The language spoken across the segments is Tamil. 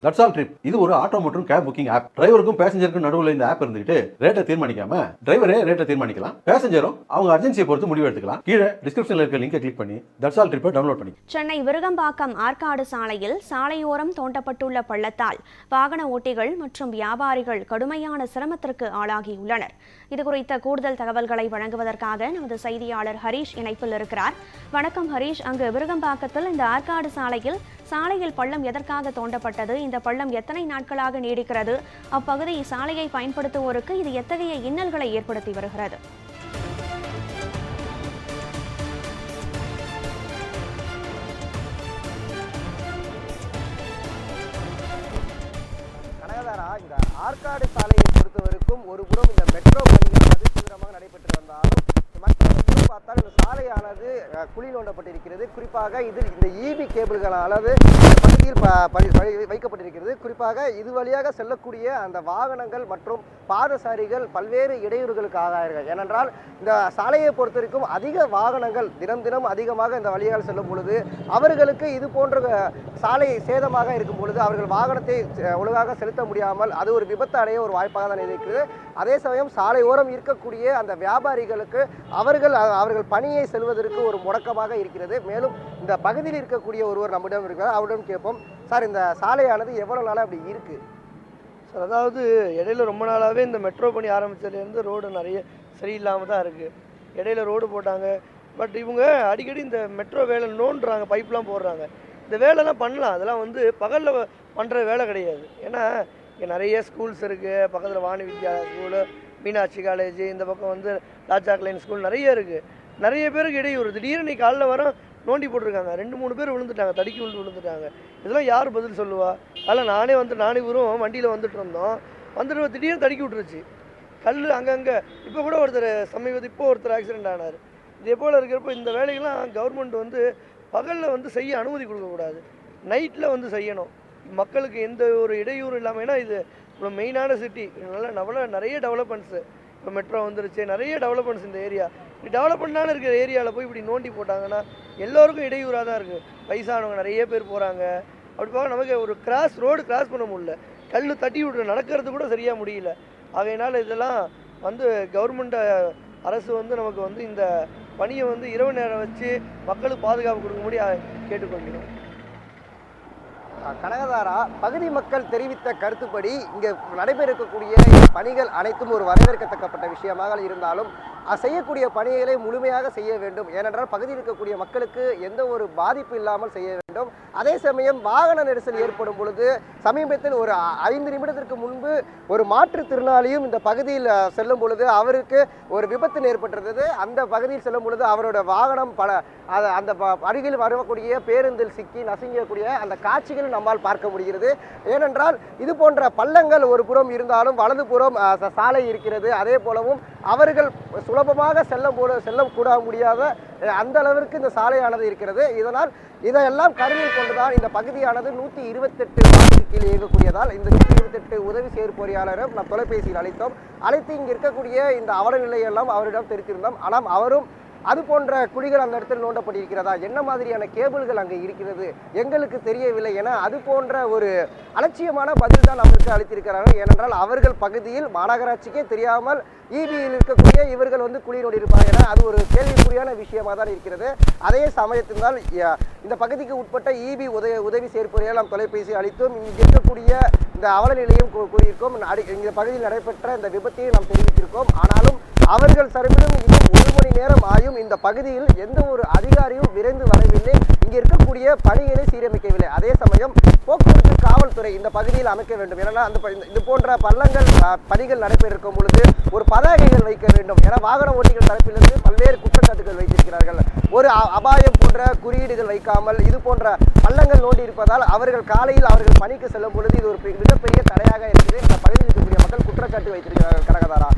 That's all trip. இது ஒரு ஆட்டோ மற்றும் கேப் புக்கிங் ஆப். டிரைவருக்கும் பேசஞ்சருக்கும் நடுவில் இந்த ஆப் இருந்துட்டு ரேட்டை தீர்மானிக்காம டிரைவரே ரேட்டை தீர்மானிக்கலாம். பேசஞ்சரும் அவங்க அர்ஜென்சியை பொறுத்து முடிவு எடுத்துக்கலாம். கீழே டிஸ்கிரிப்ஷன்ல இருக்க லிங்கை கிளிக் பண்ணி தட்ஸ் ஆல் ட்ரிப்பை டவுன்லோட் பண்ணி. சென்னை விருகம்பாக்கம் ஆற்காடு சாலையில் சாலையோரம் தோண்டப்பட்டுள்ள பள்ளத்தால் வாகன ஓட்டிகள் மற்றும் வியாபாரிகள் கடுமையான சிரமத்திற்கு ஆளாகியுள்ளனர். இதுகுறித்த கூடுதல் தகவல்களை வழங்குவதற்காக நமது செய்தியாளர் ஹரீஷ் இணைப்பில் இருக்கிறார். வணக்கம் ஹரீஷ். அங்கு விருகம்பாக்கத்தில் இந்த ஆற்காடு சாலையில் பள்ளம் எதற்காக தோண்டப்பட்டது? இந்த பள்ளம் எத்தனை நாட்களாக நீடிக்கிறது? அப்பகுதி சாலையை பயன்படுத்துவோருக்கு இது எத்தகைய இன்னல்களை ஏற்படுத்தி வருகிறது? இந்த ஆற்காடு சாலையை பொறுத்தவரைக்கும் ஒரு புறம் இந்த மெட்ரோ பணிகள் தீவிரமாக நடைபெற்று வந்தாலும் மற்றொரு புறம் பார்த்தால் இந்த சாலையானது குழி நோண்டப்பட்டிருக்கிறது. குறிப்பாக இதில் இந்த ஈபி கேபிள்களானது பகுதியில் வைக்கப்பட்டிருக்கிறது. குறிப்பாக இது வழியாக செல்லக்கூடிய அந்த வாகனங்கள் மற்றும் பாதசாரிகள் பல்வேறு இடையூறுகளுக்கு ஆகிறார்கள். ஏனென்றால் இந்த சாலையை பொறுத்தவரைக்கும் அதிக வாகனங்கள் தினம் அதிகமாக இந்த வழியாக செல்லும் பொழுது அவர்களுக்கு இது போன்ற சாலை சேதமாக இருக்கும் பொழுது அவர்கள் வாகனத்தை ஒழுங்காக செலுத்த முடியாமல் அது ஒரு விபத்து அடைய ஒரு வாய்ப்பாக தான் இருக்கிறது. அதே சமயம் சாலை ஓரம் இருக்கக்கூடிய அந்த வியாபாரிகளுக்கு அவர்கள் பணியை செல்வதற்கு ஒரு முடக்கமாக இருக்கிறது. மேலும் இந்த பகுதியில் இருக்கக்கூடிய ஒருவர் நம்மிடம் இருக்கிறார். அவரிடம் கேட்போம். சார், இந்த சாலையானது எவ்வளவு நாளாக அப்படி இருக்கு? சார், அதாவது இடையில ரொம்ப நாளாகவே இந்த மெட்ரோ பணி ஆரம்பித்ததுலேருந்து ரோடு நிறைய சரியில்லாமல் தான் இருக்குது. இடையில ரோடு போட்டாங்க. பட் இவங்க அடிக்கடி இந்த மெட்ரோ வேலை நோண்டுறாங்க, பைப்லாம் போடுறாங்க. இந்த வேலைலாம் பண்ணலாம். அதெல்லாம் பகலில் பண்ணுற வேலை கிடையாது. ஏன்னா இங்கே நிறைய ஸ்கூல்ஸ் இருக்குது. பக்கத்தில் வாணி வித்யா ஸ்கூலு, மீனாட்சி காலேஜ், இந்த பக்கம் ராஜா கிளைன் ஸ்கூல் நிறைய இருக்குது. நிறைய பேருக்கு இடையூறு. திடீர்னு இன்னைக்கு காலைல நோண்டி போட்டிருக்காங்க. 2-3 பேர் விழுந்துட்டாங்க, தடுக்கி விழுந்துட்டாங்க. இதெல்லாம் யார் பதில் சொல்லுவா? அதில் நானே வரும் வண்டியில் வந்துட்டு திடீர்னு தடுக்கி விட்டுருச்சு. கல் அங்கங்கே. இப்போ கூட ஒருத்தர் ஆக்சிடென்ட் ஆனார். இதே போல் இருக்கிறப்போ இந்த வேலைகள்லாம் கவர்மெண்ட் பகலில் செய்ய அனுமதி கொடுக்கக்கூடாது. நைட்டில் செய்யணும். மக்களுக்கு எந்த ஒரு இடையூறு இல்லாமல். ஏன்னா இது இவ்வளோ மெயினான சிட்டி. நிறைய டெவலப்மெண்ட்ஸு. இப்போ மெட்ரோ வந்துருச்சு, நிறைய டெவலப்மெண்ட்ஸ் இந்த ஏரியா. டெவலப்மெண்ட்டான இருக்கிற ஏரியாவில் போய் இப்படி நோண்டி போட்டாங்கன்னா எல்லோருக்கும் இடையூறாக தான் இருக்குது. வயசானவங்க நிறைய பேர் போகிறாங்க. அப்படி பார்க்க நமக்கு ஒரு ரோடு கிராஸ் பண்ண முடியல. கல் தட்டி விட்ற நடக்கிறது கூட சரியாக முடியல. ஆகையினால் இதெல்லாம் கவர்மெண்ட் அரசு நமக்கு இந்த பணியை இரவு நேரம் வச்சு மக்களுக்கு பாதுகாப்பு கொடுக்கும்படி கேட்டுக்கொள்கிறோம். கனகதாரா, பகுதி மக்கள் தெரிவித்த கருத்துப்படி இங்கே நடைபெறக்கூடிய பணிகள் அனைத்தும் ஒரு வரவேற்கத்தக்கப்பட்ட விஷயமாக இருந்தாலும் செய்யக்கூடிய பணிகளை முழுமையாக செய்ய வேண்டும். ஏனென்றால் பகுதியில் இருக்கக்கூடிய மக்களுக்கு எந்த ஒரு பாதிப்பு இல்லாமல் செய்ய வேண்டும். அதே சமயம் வாகன நெரிசல் ஏற்படும் பொழுது சமீபத்தில் ஒரு 5 நிமிடத்திற்கு முன்பு ஒரு மாற்றுத்திறனாளியும் இந்த பகுதியில் செல்லும் பொழுது அவருக்கு ஒரு விபத்து ஏற்பட்டிருந்தது. அந்த பகுதியில் செல்லும் பொழுது அவரோட வாகனம் அந்த அருகில் வரக்கூடிய பேருந்தில் சிக்கி நசுங்கக்கூடிய அந்த காட்சிகள் நம்மால் பார்க்க முடிகிறது. ஏனென்றால் இது போன்ற பள்ளங்கள் ஒரு புறம் இருந்தாலும் வலது புறம் சாலை இருக்கிறது. அதே போலவும் அவர்கள் சுலபமாக செல்லக்கூட முடியாத அந்த அளவிற்கு இந்த சாலையானது இருக்கிறது. இதனால் இதையெல்லாம் கருத்தில் கொண்டுதான் இந்த பகுதியானது 128 வார்டுக்கு கீழே இயங்கக்கூடியதால் இந்த 128 உதவி செயற்பொறியாளரும் நாம் தொலைபேசியில் அழைத்து இங்கு இருக்கக்கூடிய இந்த அவல நிலையெல்லாம் அவரிடம் தெரிவித்திருந்தோம். ஆனால் அவரும் அது போன்ற குழிகள் அந்த இடத்தில் நோண்டப்பட்டிருக்கிறதா, என்ன மாதிரியான கேபிள்கள் அங்கே இருக்கிறது எங்களுக்கு தெரியவில்லை என அது போன்ற ஒரு அலட்சியமான பதில் தான் அவருக்கு அளித்திருக்கிறார்கள். ஏனென்றால் அவர்கள் பகுதியில் மாநகராட்சிக்கே தெரியாமல் ஈபியில் இருக்கக்கூடிய இவர்கள் குழி நோண்டி இருப்பாங்க என அது ஒரு கேள்விக்குறியான விஷயமாக தான் இருக்கிறது. அதே சமயத்தினால் இந்த பகுதிக்கு உட்பட்ட ஈபி உதவி செயற்பொறியால் நாம் தொலைபேசி அளித்தும் இங்கே இருக்கக்கூடிய இந்த அவல நிலையம் கூறியிருக்கோம். இந்த பகுதியில் நடைபெற்ற இந்த விபத்தையும் நாம் தெரிவித்திருக்கோம். ஆனாலும் அவர்கள் தரப்பிலும் இன்னும் 1 மணி நேரம் ஆயும் இந்த பகுதியில் எந்த ஒரு அதிகாரியும் விரைந்து வரவில்லை. இங்கே இருக்கக்கூடிய பணிகளை சீரமைக்கவில்லை. அதே சமயம் போக்குவரத்து காவல்துறை இந்த பகுதியில் அமைக்க வேண்டும். ஏன்னா இது போன்ற பணிகள் நடைபெற்றிருக்கும் பொழுது ஒரு பதாகைகள் வைக்க வேண்டும். ஏன்னா வாகன ஓட்டிகள் தரப்பிலிருந்து பல்வேறு குற்றச்சாட்டுகள் வைத்திருக்கிறார்கள். ஒரு அபாயம் போன்ற குறியீடுகள் வைக்காமல் இது போன்ற பள்ளங்கள் நோண்டி இருப்பதால் அவர்கள் காலையில் அவர்கள் பணிக்கு செல்லும் பொழுது இது ஒரு மிகப்பெரிய தடையாக இருக்குது. இந்த பகுதியில் இருக்கக்கூடிய மக்கள் குற்றச்சாட்டு வைத்திருக்கிறார்கள். கனகதாரா,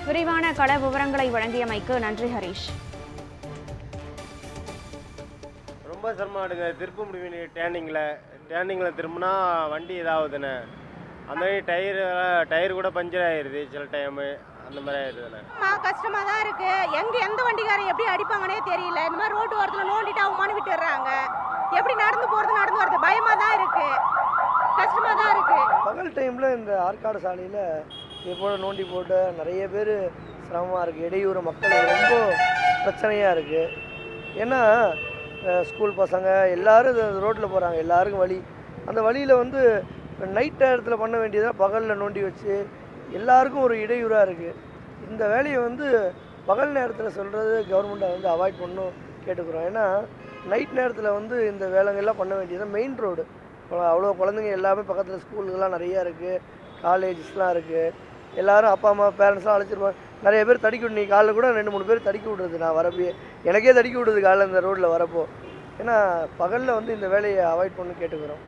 விரிவான கள விவரங்களை வழங்கியமைக்கு நன்றி ஹரீஷ். ரொம்ப சிரமமாடுங்க. திருப்ப முடியும். டேர்னிங்கில் திரும்பினா வண்டி இதாகுதுண்ணே. அந்த மாதிரி டயர் கூட பஞ்சர் ஆயிடுது சில டைமு. அந்த மாதிரி ஆயிடுதுண்ணே. கஷ்டமா தான் இருக்கு. எந்த வண்டிக்காரன் எப்படி அடிப்பாங்கன்னே தெரியல. இந்த மாதிரி ரோட்டு ஓரத்தில் நோண்டிட்டு அவமானு விட்டுடுறாங்க. எப்படி நடந்து வருது பயமா தான் இருக்கு, கஷ்டமா தான் இருக்கு. பகல் டைம்ல இந்த ஆற்காடு சாலையில இது போல நோண்டி போட்டு நிறைய பேர் சிரமமாக இருக்குது. இடையூறு மக்களுக்கு ரொம்ப பிரச்சனையாக இருக்குது. ஏன்னா ஸ்கூல் பசங்க எல்லோரும் ரோட்டில் போகிறாங்க, எல்லாருக்கும் வழி. அந்த வழியில் வந்து நைட் நேரத்தில் பண்ண வேண்டியதை பகலில் நோண்டி வச்சு எல்லாருக்கும் ஒரு இடையூறாக இருக்குது. இந்த வேலையை வந்து பகல் நேரத்தில் சொல்கிறது கவர்மெண்ட்டை வந்து அவாய்ட் பண்ணணும் கேட்டுக்கிறோம். ஏன்னா நைட் நேரத்தில் வந்து இந்த வேலைங்கள்லாம் பண்ண வேண்டியது மெயின் ரோடு. அவ்வளோ குழந்தைங்க எல்லாமே பக்கத்தில் ஸ்கூலுக்கெல்லாம் நிறையா இருக்குது, காலேஜஸ்லாம் இருக்குது. எல்லோரும் அப்பா அம்மா பேரண்ட்ஸ்லாம் அழைச்சிருப்பாங்க. நிறைய பேர் தடுக்கி விடு, நீ காலைல கூட 2-3 பேர் தடுக்கி விடுறது நான் வரப்பே, எனக்கே தடுக்கி விடுறது காலைல இந்த ரோட்டில் வரப்போ. ஏன்னா பகலில் வந்து இந்த வேலையை அவாய்ட் பண்ணு கேட்டுக்கிறோம்.